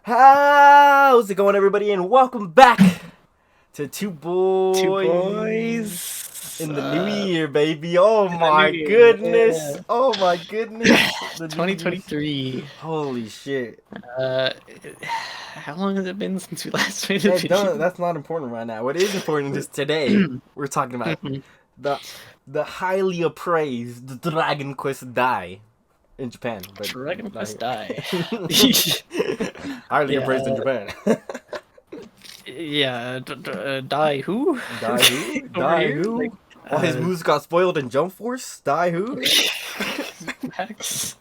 How's it going, everybody, and welcome back to Two Two Boys boys. in the new year, baby. Oh In the new my year. goodness! Oh my goodness! The new year's... 2023. Holy shit! Uh, how long has it been since we last made a That don't, video? that's not important right now. What is important is today we're talking about the the highly appraised Dragon Quest Dai in Japan, but Dragon not Quest here. Die. Highly appraised in Yeah, Japan. yeah. Die who? Die who? Over Die here? Like, who? All his moves got spoiled in Jump Force? Die who? Max.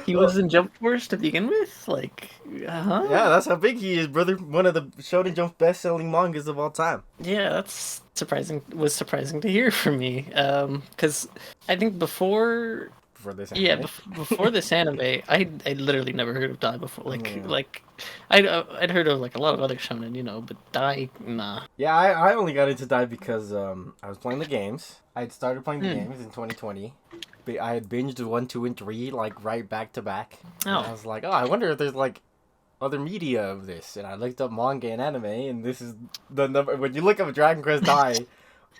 He Oh, was in Jump Force to begin with? Like, yeah, that's how big he is, brother. One of the Shonen Jump best-selling mangas of all time. Yeah, that's surprising. Was surprising to hear from me. Because I think before. For this Yeah, anime. before this anime, I literally never heard of Dai before. Yeah. Like, I'd heard of like a lot of other shonen, but Dai, nah. Yeah, I only got into Dai because I was playing the games. I had started playing the games in 2020. But I had binged 1, 2, and 3 like right back to back. And I Oh, was like, oh, I wonder if there's like other media of this. And I looked up manga and anime, and this is the number. When you look up Dragon Quest Dai,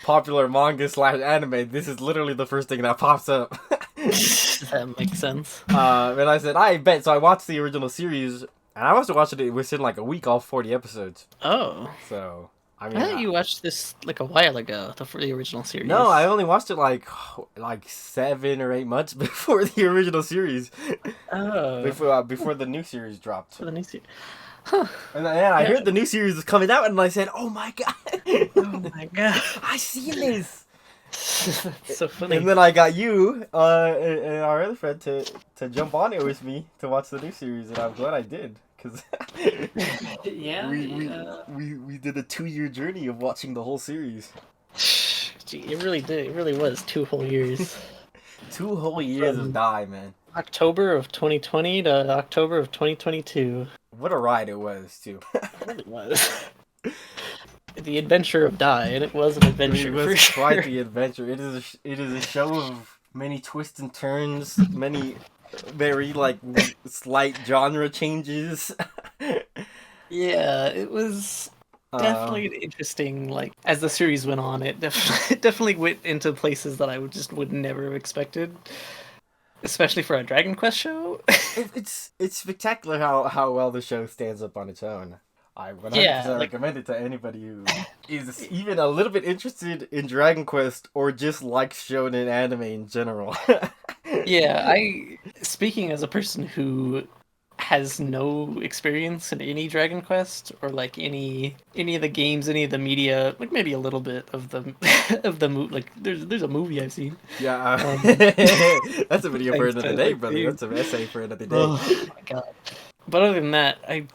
popular manga / anime, this is literally the first thing that pops up. that makes sense. And I said, I bet. So I watched the original series, and I must have watched it within like a week, all 40 episodes. Oh, So, I mean, I thought you watched this like a while ago, for the original series. no, I only watched it like 7 or 8 months before the original series, Oh, before the new series dropped. for the new series. And then I heard the new series was coming out, and I said, "Oh my god, Oh my god, I seen this!" so funny. And then I got you and our other friend to jump on it with me to watch the new series, and I'm glad I did, because Yeah, we did a 2-year journey of watching the whole series. Gee, it really did. It really was 2 whole years. 2 whole years of Die, man. October of 2020 to October of 2022. What a ride it was, too. It really was. The adventure of Die, and it was an adventure. It was for sure. quite the adventure. It is a show of many twists and turns, many very like slight genre changes. Yeah, it was definitely interesting. Like as the series went on, it definitely went into places that I would never have expected, especially for a Dragon Quest show. It's spectacular how well the show stands up on its own. I 100% recommend it to anybody who is even a little bit interested in Dragon Quest or just likes shonen anime in general. Yeah, speaking as a person who has no experience in any Dragon Quest or like any of the games, any of the media, like maybe a little bit of the like there's a movie I've seen. Yeah, that's a video for another day, brother. That's an essay for another day. Oh my god! But other than that, I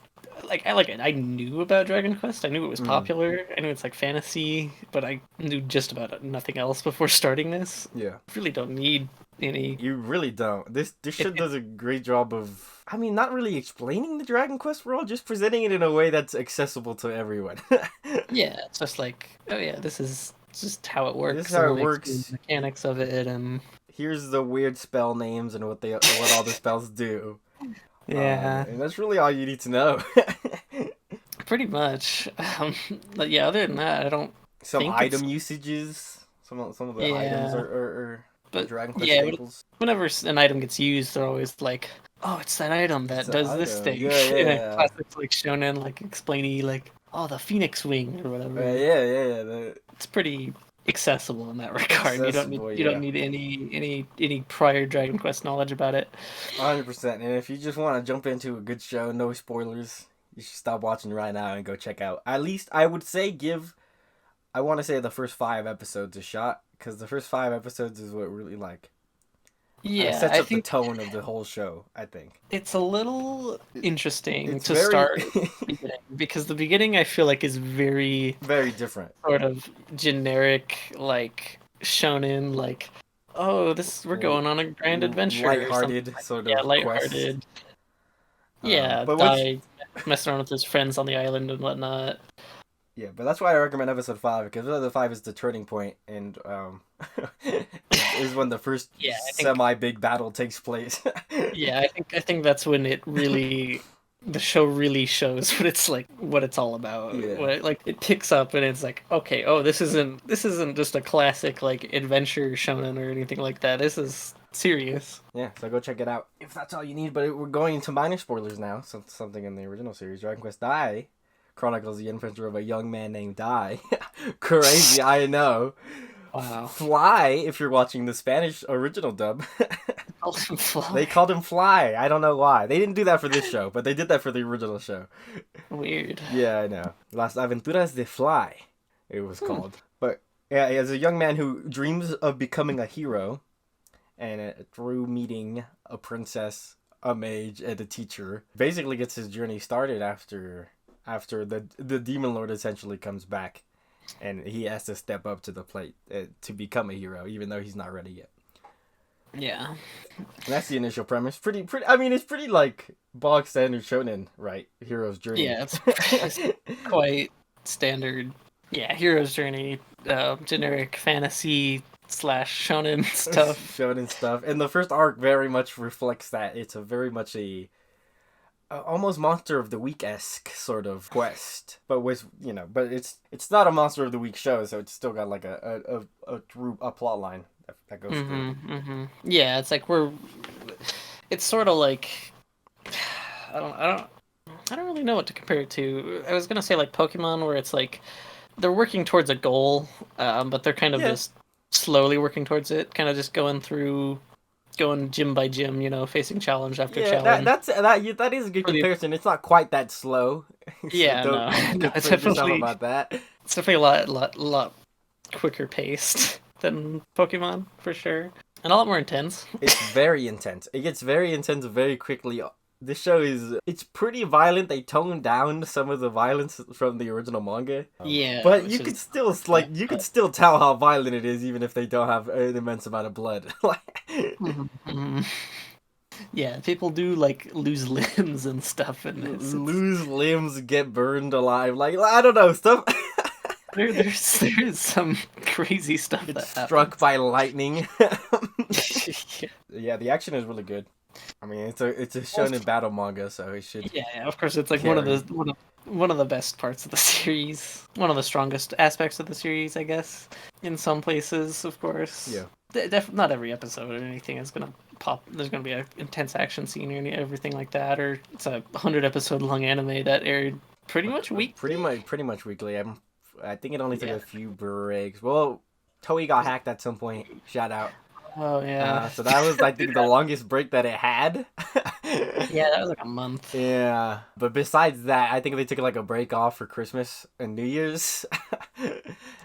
like it. I knew about Dragon Quest. I knew it was popular. I knew it's like fantasy, but I knew just about nothing else before starting this. Yeah, I really don't need any. you really don't. This show does a great job of, I mean, not really explaining the Dragon Quest world, just presenting it in a way that's accessible to everyone. Yeah, it's just like, oh yeah, this is just how it works. This is how and it works. the mechanics of it, and Here's the weird spell names and what all the spells do. yeah, And that's really all you need to know. pretty much. But yeah, other than that, I don't. Some think item usages. Some of the items are But Dragon Quest yeah, staples. whenever an item gets used, they're always like, "Oh, it's that item that It's that does this item. thing." Yeah. Classics like shonen, like explainy, like, "Oh, the Phoenix Wing" or whatever. Yeah. It's pretty accessible in that regard. Accessible, You don't need any prior Dragon Quest knowledge about it. 100%. And if you just want to jump into a good show, no spoilers, you should stop watching right now and go check out. At least I would say I want to say the first 5 episodes a shot, because the first 5 episodes is what really sets up the tone of the whole show, I think. It's a little interesting It's to very... start the beginning, because the beginning I feel like is very very different. sort of generic, like shonen, like, oh, we're going on a grand adventure, lighthearted sort of quest. lighthearted. Yeah, but messing around with his friends on the island and whatnot. Yeah, but that's why I recommend episode 5, because episode 5 is the turning point, and is when the first semi-big battle takes place. Yeah, I think that's when it really the show really shows what it's like, what it's all about. Yeah. What, like, it picks up and it's like, okay, oh, this isn't just a classic like adventure shonen or anything like that. This is serious. Yeah, so go check it out if that's all you need. But we're going into minor spoilers now. So something in the original series, Dragon Quest Dai chronicles the adventure of a young man named Dai. Crazy, I know. Wow. Fly, if you're watching the Spanish original dub. Fly. They called him Fly. I don't know why. They didn't do that for this show, but they did that for the original show. Weird. Yeah, I know. Las Aventuras de Fly, it was called. But yeah, as a young man who dreams of becoming a hero, and through meeting a princess, a mage, and a teacher, basically gets his journey started after the demon lord essentially comes back, and he has to step up to the plate to become a hero, even though he's not ready yet. Yeah. And that's the initial premise. Pretty. I mean, it's pretty like bog standard shonen, right? Hero's journey. Yeah, it's quite standard. Yeah, hero's journey, generic fantasy / shonen stuff. Shonen stuff, and the first arc very much reflects that. It's a very much a almost Monster of the Week-esque sort of quest, but with but it's not a Monster of the Week show, so it's still got like a plot line that goes through. Yeah, it's like it's sort of like I don't really know what to compare it to. I was gonna say like Pokemon, where it's like they're working towards a goal, but they're kind of just slowly working towards it, kind of just going gym by gym, facing challenge after challenge. That is a good comparison. It's not quite that slow. So yeah, no, it's definitely about that. It's definitely a lot quicker paced than Pokemon for sure, and a lot more intense. It's very intense. It gets very intense very quickly. This show it's pretty violent. They toned down some of the violence from the original manga. Yeah, but you could still tell how violent it is, even if they don't have an immense amount of blood. Yeah, people do like lose limbs and stuff, and lose limbs, get burned alive. Like, I don't know, stuff. There's some crazy stuff that happens. Struck by lightning. Yeah. Yeah, the action is really good. I mean, it's a shonen battle manga, so it should. Yeah, of course, it's like one of the best parts of the series, one of the strongest aspects of the series, I guess. In some places, of course. Yeah. Not every episode or anything is gonna pop. There's gonna be an intense action scene or everything like that, or it's a 100-episode long anime that aired pretty much weekly. Pretty much weekly. I think it only took a few breaks. Well, Toei got hacked at some point. Shout out. Oh yeah. So that was, I think, the longest break that it had. Yeah, that was like a month. Yeah, but besides that, I think they took like a break off for Christmas and New Year's.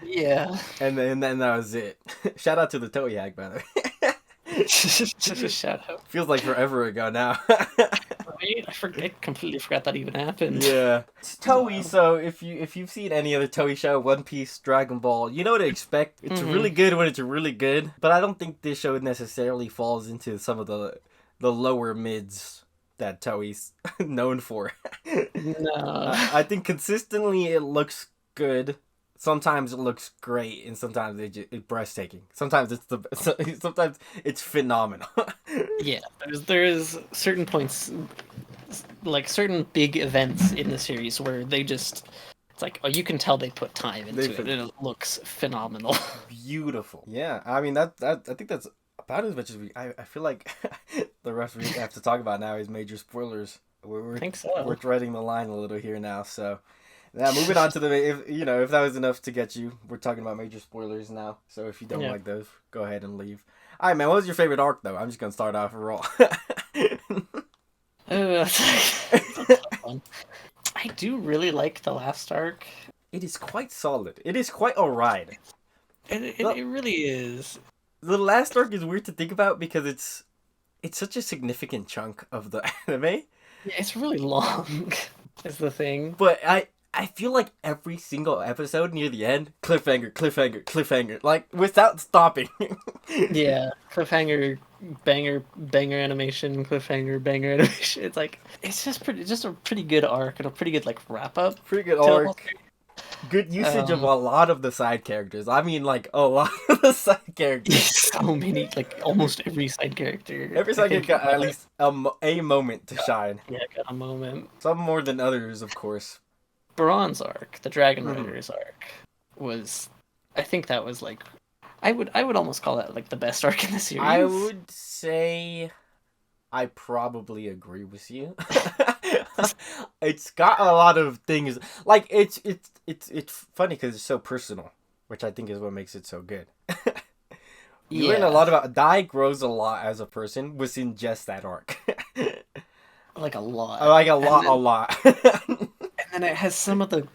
Yeah. And then that was it. Shout out to the Toei hack, by the way. Just a shout out. Feels like forever ago now. I completely forgot that even happened. Yeah, it's Toei. So if you've seen any other Toei show, One Piece, Dragon Ball, you know what to expect. It's really good when it's really good. But I don't think this show necessarily falls into some of the lower mids that Toei's known for. No. I think consistently it looks good. Sometimes it looks great, and sometimes it's breathtaking. Sometimes it's phenomenal. Yeah, there is certain points, like certain big events in the series where it's like, oh, you can tell they put time into it, and it looks phenomenal. Beautiful. Yeah, I mean I think that's about as much as I feel like the rest we have to talk about now is major spoilers. I think so. We're treading the line a little here now, so. Now, moving on to if that was enough to get you, we're talking about major spoilers now. So if you don't like those, go ahead and leave. All right, man. What was your favorite arc, though? I'm just gonna start off raw. I do really like the last arc. It is quite solid. It is quite a ride. It really is. The last arc is weird to think about because it's such a significant chunk of the anime. Yeah, it's really long. Is the thing. But I feel like every single episode near the end, cliffhanger, like without stopping. Yeah, cliffhanger, banger animation, cliffhanger, banger animation. It's like it's just a pretty good arc and a pretty good like wrap up. Pretty good arc. Good usage of a lot of the side characters. I mean, like, a lot of the side characters. So many, like almost every side character. Every I side character think got at least a moment to shine. yeah, got a moment. Some more than others, of course. Baron's arc, the Dragon Mhm. Riders arc, was, I think that was like, I would almost call that like the best arc in the series. I would say I probably agree with you. It's got a lot of things. Like it's funny because it's so personal, which I think is what makes it so good. You learn a lot about Dai grows a lot as a person within just that arc. Like a lot. Like a lot. And then it has some of the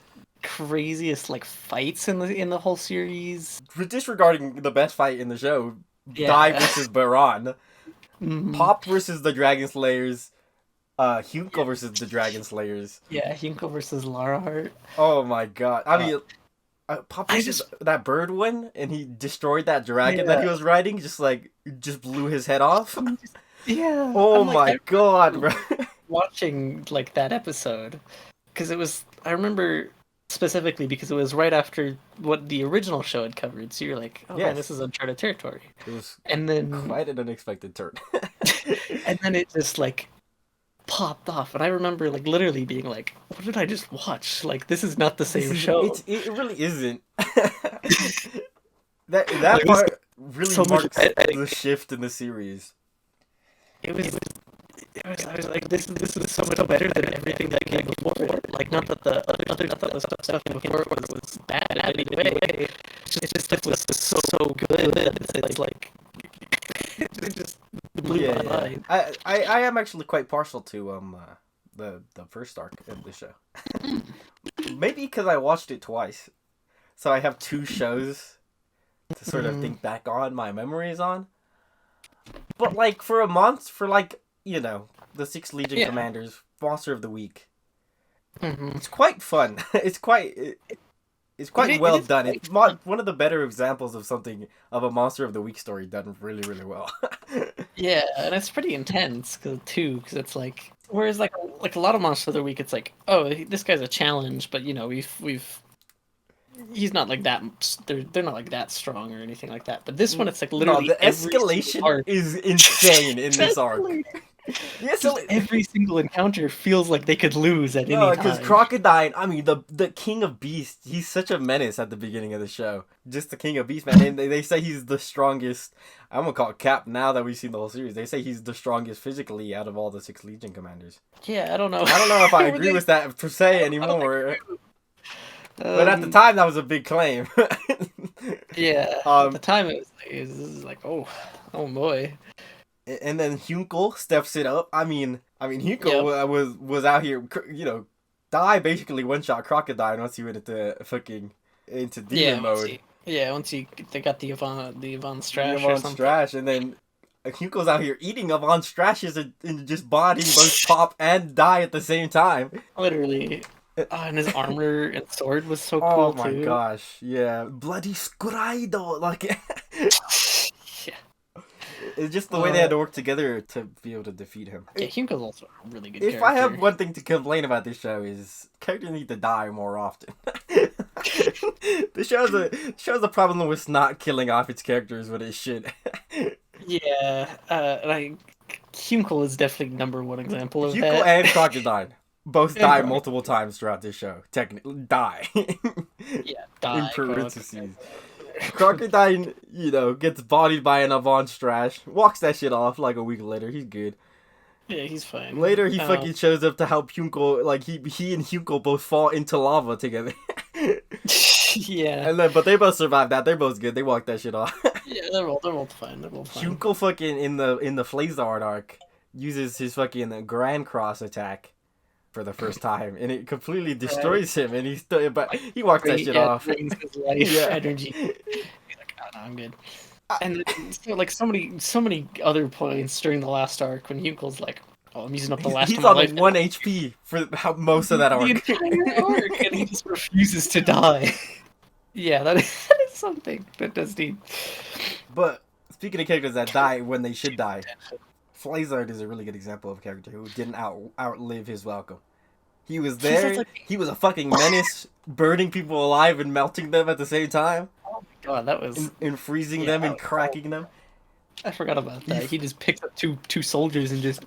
craziest like fights in the whole series. Disregarding the best fight in the show, Yeah. Dai versus Baron, Mhm. Pop versus the Dragon Slayers, Hyuko versus the Dragon Slayers. Yeah, Hinko versus Lara Hart. Oh my god! I mean, Pop versus that bird one, and he destroyed that dragon that he was riding. Just blew his head off. Yeah. Oh I'm like, my god, bro! watching like that episode because it was, I remember specifically because it was right after what the original show had covered, so you're like, oh man, Yes. this is uncharted territory. It was And then quite an unexpected turn. and then it just like popped off, and I remember like literally being like, what did I just watch? Like, this is not the same show. It really isn't. that Like, part really so much marks editing. the shift in the series. It was I was like, this is so much better than everything that came before it. Like, not that the other stuff before it was bad in any way. It's just it was so good that it's like it just blew my mind. I am actually quite partial to the first arc of the show. Maybe because I watched it twice, so I have two shows to sort of think back on my memories on. But like for like, you know, the 6 Legion Commanders Monster of the Week, it's quite fun. It's quite well done. It's one of the better examples of a Monster of the Week story done really, really well. Yeah, and it's pretty intense because it's like, whereas like a lot of Monster of the Week, it's like, oh, this guy's a challenge, but you know he's not like that. They're not like that strong or anything like that. But this one, it's like literally the escalation is insane in this arc. Every single encounter feels like they could lose at any time. Because Crocodile, I mean, the King of Beasts, he's such a menace at the beginning of the show. Just the King of Beasts, man. And they say he's the strongest. I'm gonna call it Cap now that we've seen the whole series. They say he's the strongest physically out of all the 6 Legion commanders. Yeah, I don't know. I don't know if I agree with that per se anymore. But at the time, that was a big claim. Yeah. At the time, it was like, oh boy. And then Hyunkle steps it up. I mean, Hyunkle was out here, you know, Dai basically one-shot Crocodile once he went into demon mode. Once they got the Yvonne Strash Yvonne or something. Strash, and then Hyunkle's out here eating Yvonne Strashes and just bodying both Pop and Dai at the same time. Literally. And his armor and sword was so cool too. Oh my gosh, yeah. Bloody Scuraido! Like, it's just the way they had to work together to be able to defeat him. Yeah, Hyunkle's also a really good character. If I have one thing to complain about this show is characters need to die more often. The show's a problem with not killing off its characters when it should. Yeah, and Hyunkle is definitely number 1 example of that. Hyunkle and Crocodile both die multiple times throughout this show. Technically, die. Yeah, die. In parentheses. Crocodile, you know, gets bodied by an Yvonne Strash, walks that shit off like a week later. He's good. Yeah, he's fine. Later, he fucking shows up to help Hyunkle. Like he and Hyunkle both fall into lava together. Yeah. But they both survived that. They're both good. They walked that shit off. Yeah, they're both fine. Hyunkle fucking in the Flazard arc uses his fucking Grand Cross attack for the first time, and it completely destroys him. And but he walks that shit off. Drains his life energy. He's like, oh no, I'm good. And then, like so many other points during the last arc when Hyunkle's like, oh, I'm using up the last. He's on like 1 HP for most of that arc. The entire arc, and he just refuses to die. Yeah, that is something that does need. But speaking of characters that die when they should die, Flazard is a really good example of a character who didn't outlive his welcome. He was He's just there. like, He was a fucking menace, burning people alive and melting them at the same time, oh my god, that was and freezing yeah. them That and was cool. cracking them. I forgot about that. He just picks up two soldiers and just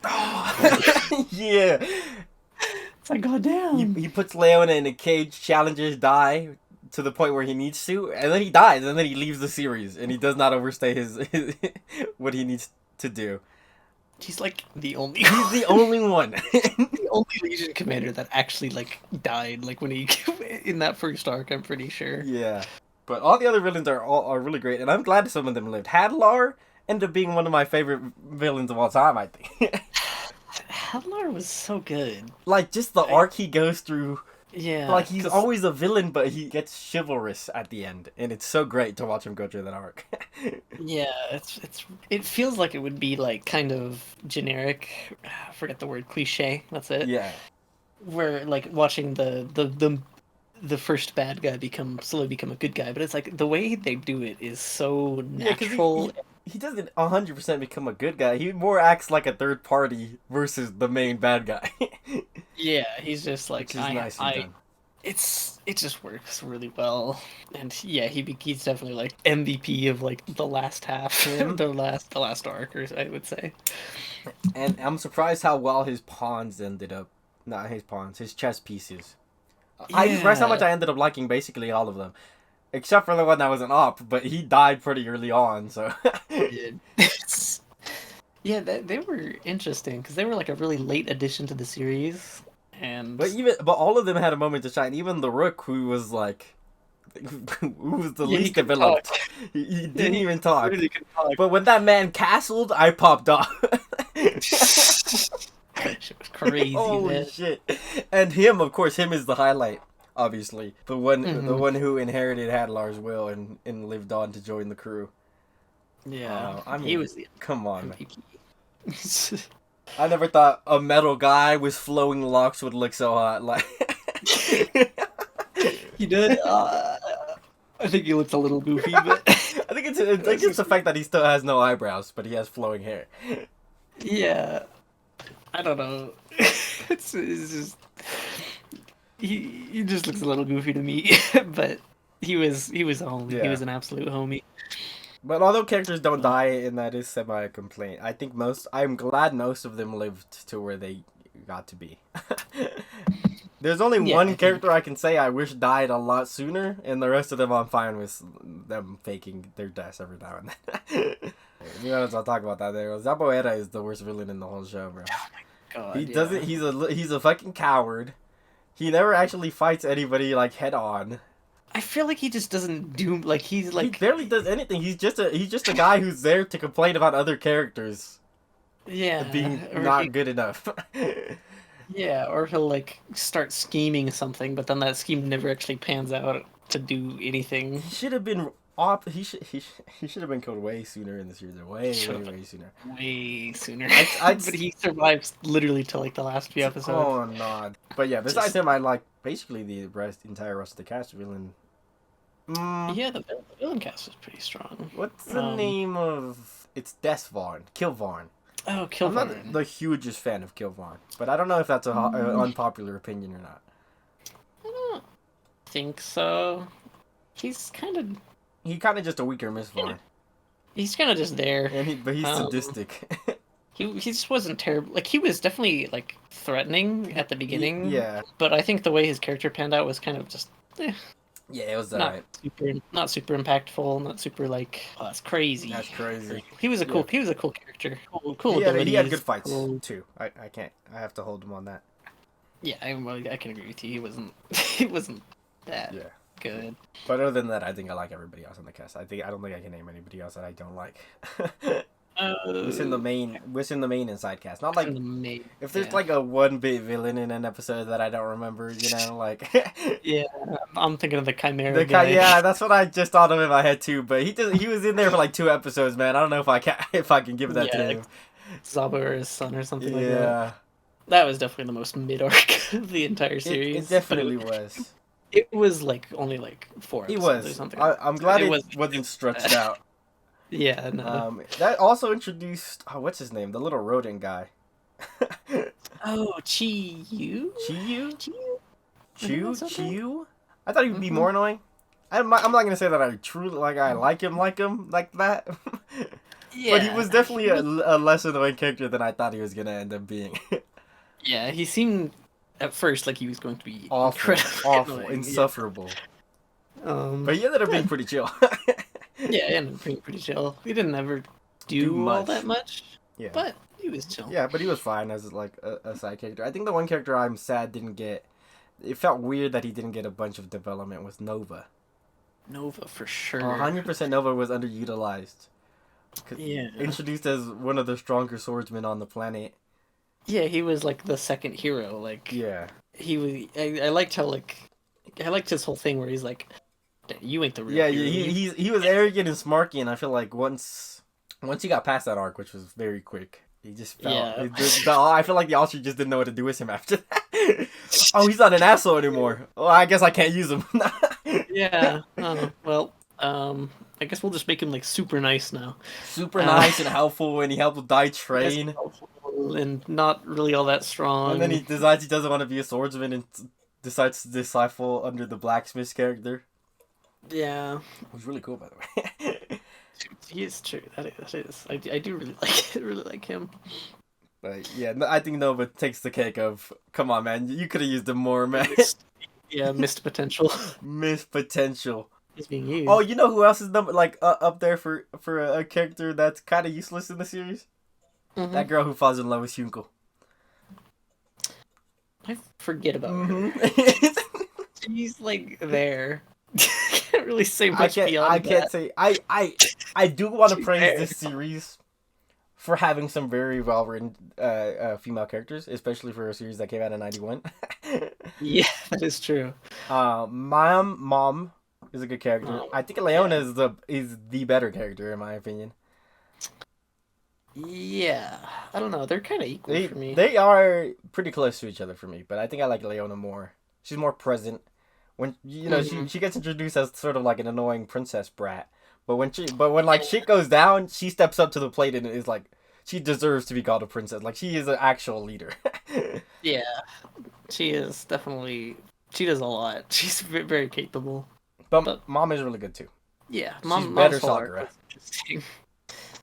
Yeah. it's like goddamn. He puts Leona in a cage, challenges die to the point where he needs to, and then he dies, and then he leaves the series, and he does not overstay his what he needs to do. He's like the only He's the only one. the only Legion commander that actually like died like when he in that first arc, I'm pretty sure. Yeah. But all the other villains are really great, and I'm glad some of them lived. Hadlar ended up being one of my favorite villains of all time, I think. Hadlar was so good. Like, just the arc he goes through. Yeah. Like, he's 'cause- always a villain, but he gets chivalrous at the end, and it's so great to watch him go through that arc. yeah, it feels like it would be like kind of generic. I forget the word, cliche. That's it. Yeah. Where like watching the first bad guy slowly become a good guy, but it's like the way they do it is so Yeah, because natural. he doesn't 100% become a good guy. He more acts like a third party versus the main bad guy. Yeah, he's just like Which is nice and done. it just works really well, and yeah, he's definitely like MVP of like the last half, the last arc, or I would say. And I'm surprised how well his pawns ended up. Not his pawns, his chess pieces. I'm surprised how much I ended up liking basically all of them. Except for the one that was an op, but he died pretty early on, so... Yeah, they were interesting, because they were like a really late addition to the series, and... But all of them had a moment to shine. Even the Rook, who was like... who was the least developed. He didn't even talk. Really could talk. But when that man castled, I popped off. Shit was crazy, Holy man. shit. And him, of course, him is the highlight, obviously. The one who inherited Hadlar's will and lived on to join the crew. Yeah, I mean, he was the come on, man. MVP. I never thought a metal guy with flowing locks would look so hot. Like, He did. I think he looks a little goofy, but I think it's the fact that he still has no eyebrows, but he has flowing hair. yeah, I don't know. It's just he just looks a little goofy to me, but he was a homie. Yeah. He was an absolute homie. But although characters don't die, and that is semi a complaint, I'm glad most of them lived to where they got to be. There's only one character I can say I wish died a lot sooner, and the rest of them I'm fine with them faking their deaths every now and then. You know, I'll talk about that there. Zaboera is the worst villain in the whole show, bro. Oh my god. He doesn't. He's a fucking coward. He never actually fights anybody like head on. I feel like he just doesn't do like he's like He barely does anything. He's just a guy who's there to complain about other characters being not good enough. Yeah, or he'll like start scheming something, but then that scheme never actually pans out to do anything. He should have been he should have been killed way sooner in the series. Way sooner. Way sooner. I'd but he survives literally till like the last few episodes. Oh no! But yeah, besides him, I like basically the entire rest of the cast. Villain. Yeah, the villain cast is pretty strong. What's the name of? It's Desvarn. Kilvarn. Oh, Kilvarn. I'm not the hugest fan of Kilvarn, but I don't know if that's an unpopular opinion or not. I don't think so. He's kind of just a weaker Mistvarn. He's kind of just there. But he's sadistic. He just wasn't terrible. Like, he was definitely like threatening at the beginning. Yeah. But I think the way his character panned out was kind of just Yeah, it was not super impactful, not super like, oh, that's crazy. That's crazy. He was a cool character. Cool He abilities. had good fights cool. too. I have to hold him on that. Yeah, I can agree with you. He wasn't that good. But other than that, I think I like everybody else on the cast. I don't think I can name anybody else that I don't like. Within the main and side cast. Not like if there's like a one bit villain in an episode that I don't remember, you know, like yeah, I'm thinking of the Chimera guy. Yeah, that's what I just thought of in my head too. But he was in there for like 2 episodes, man. I don't know if I can give that to him. Zabo or his son or something like that. Yeah, that was definitely the most mid arc of the entire series. It definitely was. It was like only like 4 episodes or something. I'm glad it wasn't stretched out. Yeah, no. That also introduced what's his name, the little rodent guy. Oh, Chi-Yu? Chiyu? Chi-Yu? I think that's okay. Chiyu? I thought he'd be Mm-hmm. more annoying. I'm not gonna say that I truly I like him like that. But he was Yeah, definitely he was. a less annoying character than I thought he was gonna end up being. Yeah, he seemed at first like he was going to be Awful, incredibly awful, annoying. Yeah. insufferable. Um. But he ended up being But pretty chill. yeah, and pretty chill. He didn't ever Do do all that much. much, Yeah. but he was chill. Yeah, but he was fine as like a side character. I think the one character I'm sad didn't get. It felt weird that he didn't get a bunch of development was Nova. Nova for sure. 100% Nova was underutilized. Yeah. Introduced as one of the stronger swordsmen on the planet. Yeah, he was like the second hero. Like Yeah. he was. I liked how like I liked his whole thing where he's like, "You ain't the real Yeah, hero." he was arrogant and smarky, and I feel like once he got past that arc, which was very quick, he just felt. Yeah. I feel like the author just didn't know what to do with him after that. Oh, he's not an asshole anymore. Well, I guess I can't use him. Yeah. Well, I guess we'll just make him like super nice now. Super nice and helpful, and he helped Dai train. And not really all that strong. And then he decides he doesn't want to be a swordsman and decides to disciple under the blacksmith's character. Yeah. Who's really cool, by the way. He is true. That is. I do really like it. Really like him. But yeah, I think Nova takes the cake of, come on, man, you could have used him more, man. Yeah, missed potential. Missed potential. He's being used. Oh, you know who else is up there for a character that's kind of useless in the series? Mhm. That girl who falls in love with Shunko. I forget about her. Mm-hmm. She's like there. Can't really say much beyond I can't that. say. I do want to She's praise there. this series for having some very well written female characters, especially for a series that came out in '91. Yeah, that is true. Mom is a good character. Mom, I think Leona is the better character in my opinion. Yeah, I don't know. They're kind of equal for me. They are pretty close to each other for me, but I think I like Leona more. She's more present. When she gets introduced as sort of like an annoying princess brat, but when like shit goes down, she steps up to the plate and is like she deserves to be called a princess. Like she is an actual leader. Yeah, she is definitely. She does a lot. She's very capable. But Mom is really good too. Yeah, She's better Mom's whole arc Sakura. was interesting.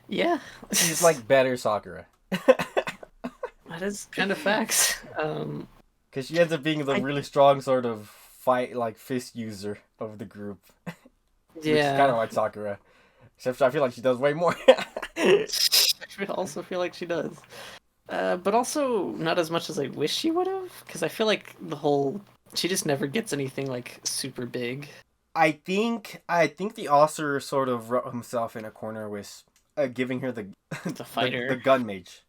Yeah, She's like better Sakura. that is kind of facts. Because she ends up being the really strong sort of fist user of the group. Which is kind of like Sakura. Except I feel like she does way more. I also feel like she does. But also not as much as I wish she would have, because I feel like she just never gets anything like super big. I think the author sort of wrote himself in a corner with giving her the fighter. the gun mage.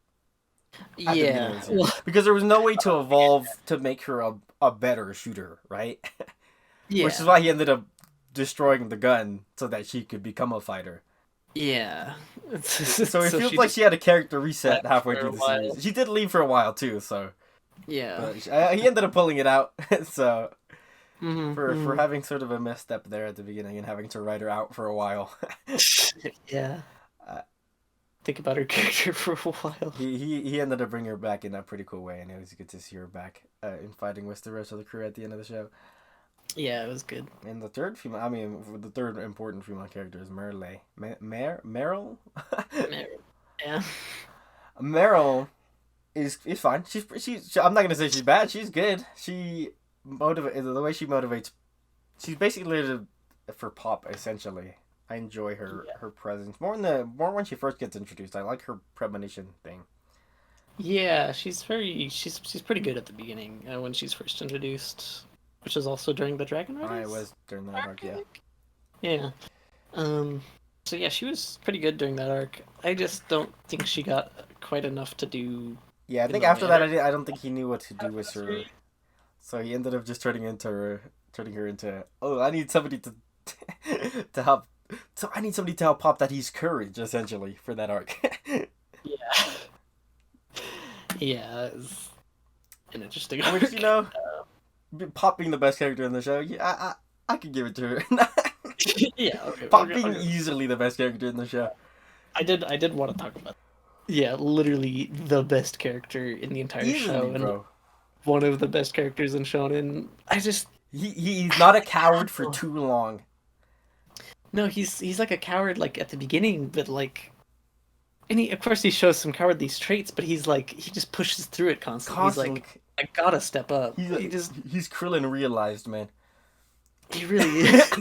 Yeah, Because there was no way to evolve to make her a better shooter, right? yeah. Which is why he ended up destroying the gun so that she could become a fighter. Yeah. So it feels like she had a character reset halfway through the while. series. She did leave for a while too, so Yeah. but he ended up pulling it out. So Mm-hmm, for having sort of a misstep there at the beginning and having to write her out for a while. Yeah. Think about her character for a while. He ended up bringing her back in a pretty cool way, and it was good to see her back in fighting with the rest of the crew at the end of the show. Yeah, it was good. And the third important female character is Merle. Meryl? Yeah. Meryl is fine. I'm not gonna say she's bad. She's good. The way she motivates. She's basically for Pop essentially. I enjoy her presence more when she first gets introduced. I like her premonition thing. Yeah, she's pretty good at the beginning when she's first introduced, which is also during the Dragon Riders. I was during that arc, yeah. Yeah. So yeah, she was pretty good during that arc. I just don't think she got quite enough to do. Yeah, I think after that, I don't think he knew what to do with her. So he ended up just turning her into, oh, I need somebody to to help. So I need somebody to help Pop that he's courage, essentially, for that arc. Yeah. Yeah, it's an interesting arc. Which, Pop being the best character in the show, yeah, I could give it to her. Yeah, okay. Pop being easily the best character in the show. I did want to talk about Yeah, literally the best character in the entire Easily, show, and bro. one of the best characters in Shonen. I just He's not a coward for oh, too long. no, he's like a coward like at the beginning, but like, and he of course he shows some cowardly traits, but he's like he just pushes through it constantly. He's Constantly, like, I gotta step up. he's He just he's Krillin realized, man. he really is.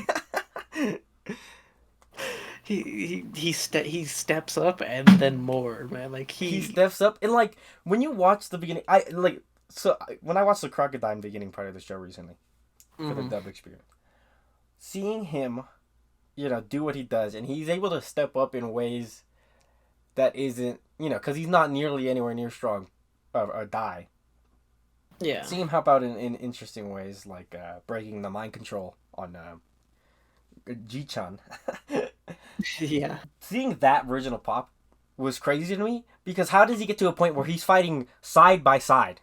He steps up and then more, man. Like He he steps up, and like when you watch the beginning, when I watched the Crocodile beginning part of the show recently for the mhm. dub experience, seeing him, do what he does, and he's able to step up in ways that isn't, because he's not nearly anywhere near strong, or die. Yeah. Seeing him help out in interesting ways, like breaking the mind control on Ji-chan. Yeah. Seeing that version of Pop was crazy to me, because how does he get to a point where he's fighting side by side?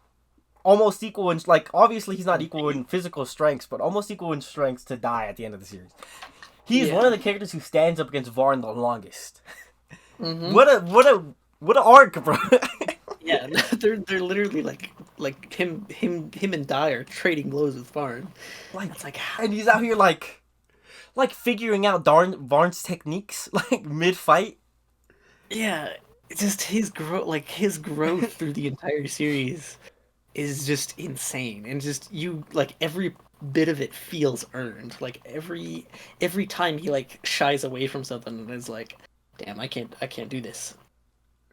Almost equal in, like, obviously he's not equal in physical strengths, but almost equal in strengths to die at the end of the series. He's one Yeah. of the characters who stands up against Varn the longest. Mhm. What a arc, bro. Yeah, they're literally like him and Dai are trading blows with Varn. Like, It's like and he's out here like figuring out Varn's techniques like mid fight. yeah, it's just his growth through the entire series is just insane, and just you like every bit of it feels earned. Like every time he like shies away from something and is like, damn, I can't do this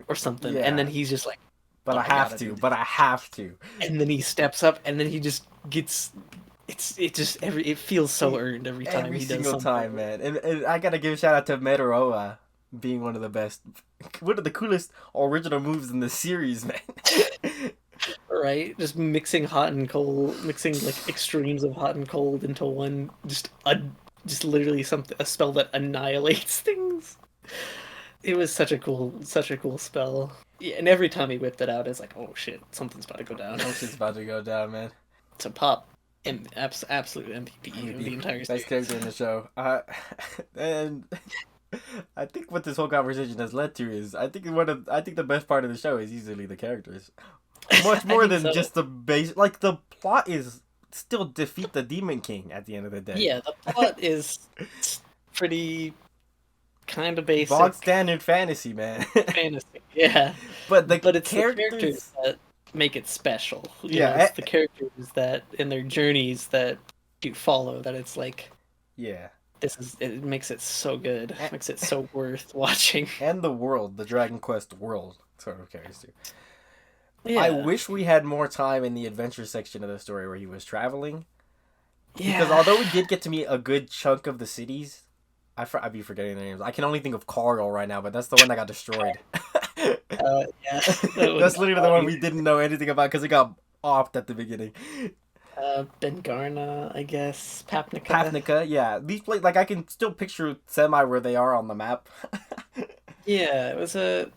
or something, and then Yeah, he's just like, but but I I have gotta do to. this, But I have to. and then he steps up, and then he just gets. It just it feels so earned every time Every he does single something. time, man. And I gotta give a shout out to Metoroa being one of the best, one of the coolest original moves in the series, man. Right? Just mixing hot and cold, mixing like extremes of hot and cold into one, just literally something a spell that annihilates things. It was such a cool spell. Yeah, and every time he whipped it out, it's like, oh shit, something's about to go down. Oh shit's about to go down, man. To pop, absolute MVP of MVP, the entire best series. character in the show. And I think what this whole conversation has led to is I think the best part of the show is easily the characters. Much I more think than so. just the base. Like the plot is still defeat the Demon King at the end of the day. Yeah, the plot is pretty kind of Bog basic standard fantasy, man. fantasy. Yeah. But the But it's the characters characters, that make it special. You know, yeah, it's the characters that in their journeys that you follow that it's like yeah, it makes it so good. and, Makes it so worth watching. and the world, the Dragon Quest world, sort of carries too. I Yeah. wish we had more time in the adventure section of the story where he was traveling, because Yeah. although we did get to meet a good chunk of the cities, I'd be forgetting their names. I can only think of Carl right now, but that's the one that got destroyed. Yeah. That was That's literally the one we didn't know anything about because it got offed at the beginning. Bengarna, I guess. Papnica. Papnica, yeah. These places, like I can still picture semi where they are on the map. Yeah, it was a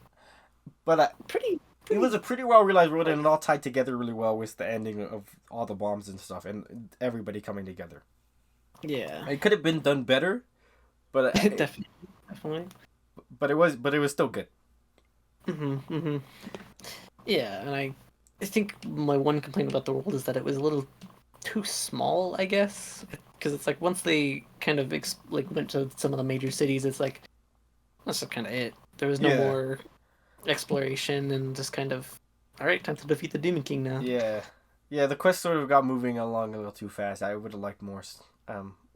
But pretty it pretty was a pretty well realized world, and it all tied together really well with the ending of all the bombs and stuff, and everybody coming together. yeah. It could have been done better, but Definitely. Definitely. but it was still good. Hmm. Yeah, and I think my one complaint about the world is that it was a little too small, I guess, because it's like once they kind of like went to some of the major cities, it's like that's kind of it. There was no Yeah, more exploration and just kind of all right, time to defeat the Demon King now. yeah, yeah. The quest sort of got moving along a little too fast. I would have liked more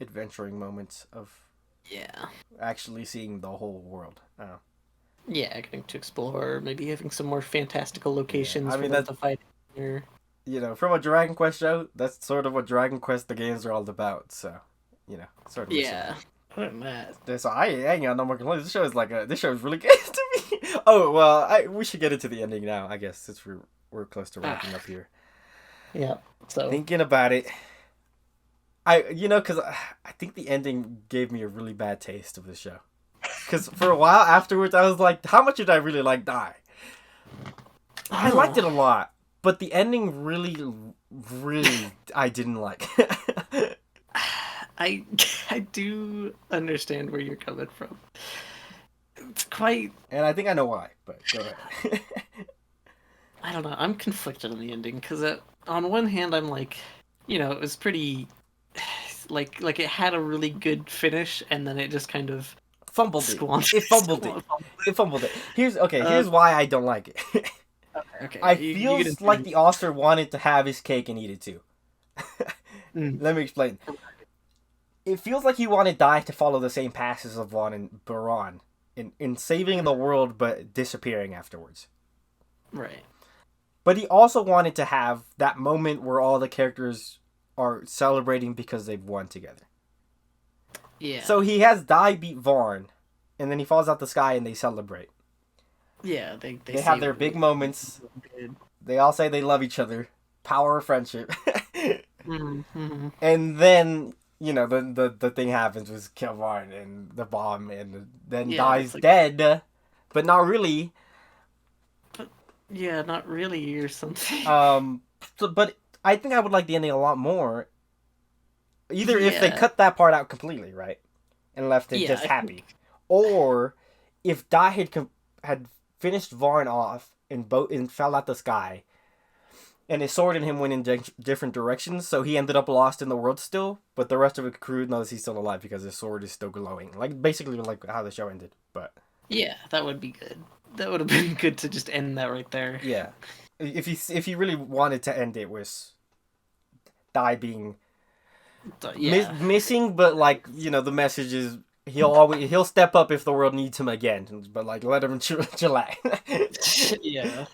adventuring moments of Yeah, actually seeing the whole world. yeah, getting to explore, maybe having some more fantastical Yeah, locations I for mean them that to fight. Or from a Dragon Quest show, that's sort of what Dragon Quest the games are all about. So, sort of. yeah, other than that, So I ain't got no more complaints. This show is really good to me. Oh well, we should get into the ending now. I guess since we're close to wrapping up here. yeah. So Thinking about it, because I think the ending gave me a really bad taste of the show. Because for a while afterwards, I was like, how much did I really like Die? I liked it a lot, but the ending really, really, I didn't like. I I do understand where you're coming from. quite. And I think I know why, but go ahead. I don't know. I'm conflicted on the ending because on one hand, I'm like, it was pretty, like it had a really good finish, and then it just kind of Fumbled it. squandered. It fumbled it. It fumbled it. Here's why I don't like it. Okay, I you get feels into like the author wanted to have his cake and eat it too. Mm. Let me explain. It feels like he wanted Dai to follow the same paths as Vaughn and Baron in saving the world but disappearing afterwards. Right. But he also wanted to have that moment where all the characters are celebrating because they've won together. Yeah. So he has Dai beat Vaughn, and then he falls out the sky and they celebrate. Yeah, they have their big moments. They all say they love each other. Power of friendship. Mm-hmm. And then, the thing happens with Kilvarn and the bomb, and then Dai's dead, but not really. But yeah, not really, or something. But I think I would like the ending a lot more. Either if they cut that part out completely, right, and left it just happy, or if Dai had finished Varn off and fell out the sky, and his sword and him went in different directions, so he ended up lost in the world still, but the rest of the crew knows he's still alive because his sword is still glowing. Like, basically like how the show ended, but... Yeah, that would be good. That would have been good to just end that right there. Yeah. If he really wanted to end it with Dai being missing, but the message is he'll step up if the world needs him again, but let him chillax. Yeah.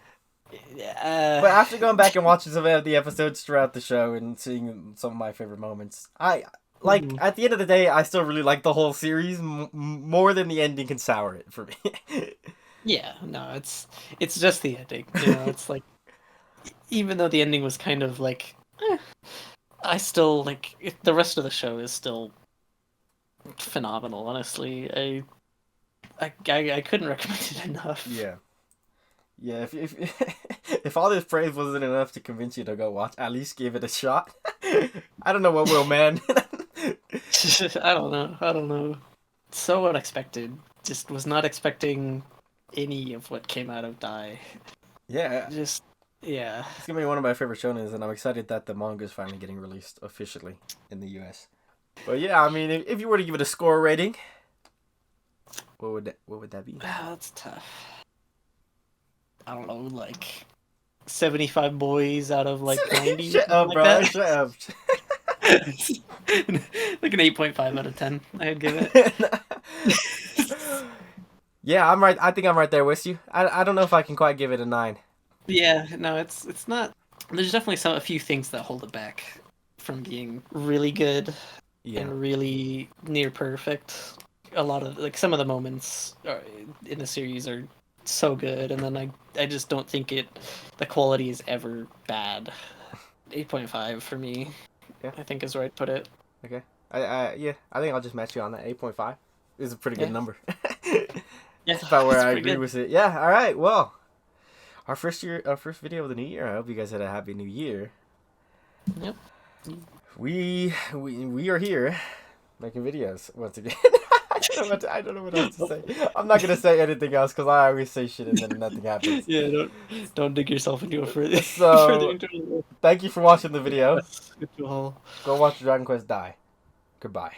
But after going back and watching some of the episodes throughout the show and seeing some of my favorite moments, at the end of the day, I still really like the whole series more than the ending can sour it for me. Yeah, no, it's just the ending. It's like, even though the ending was kind of like, I still the rest of the show is still phenomenal. Honestly, I couldn't recommend it enough. Yeah. Yeah, if all this praise wasn't enough to convince you to go watch, at least give it a shot. I don't know what will, man. I don't know. So unexpected. Just was not expecting any of what came out of Dai. Yeah. Yeah. It's gonna be one of my favorite shonens, and I'm excited that the manga is finally getting released officially in the US. But yeah, I mean, if you were to give it a score rating, what would that be? That's tough. I don't know, 75 boys out of 90. Shut up, bro. Shut up. Like an 8.5 out of 10, I'd give it. Yeah, I'm right. I think I'm right there with you. I don't know if I can quite give it a 9. Yeah, no, it's not. There's definitely a few things that hold it back from being really good and really near perfect. A lot of some of the moments in the series are so good, and then I just don't think the quality is ever bad. 8.5 for me. Yeah, I think is where I'd put it. Okay. I think I'll just match you on that. 8.5 is a pretty good number. Yeah, that's about where I agree good. with it. Yeah. All right. Well, our first video of the new year. I hope you guys had a happy new year. Yep. We are here making videos once again. I don't know what else to say. I'm not gonna say anything else because I always say shit and then nothing happens. Yeah, don't dig yourself into a further. So, thank you for watching the video. Go Go watch Dragon Quest Dai. Goodbye.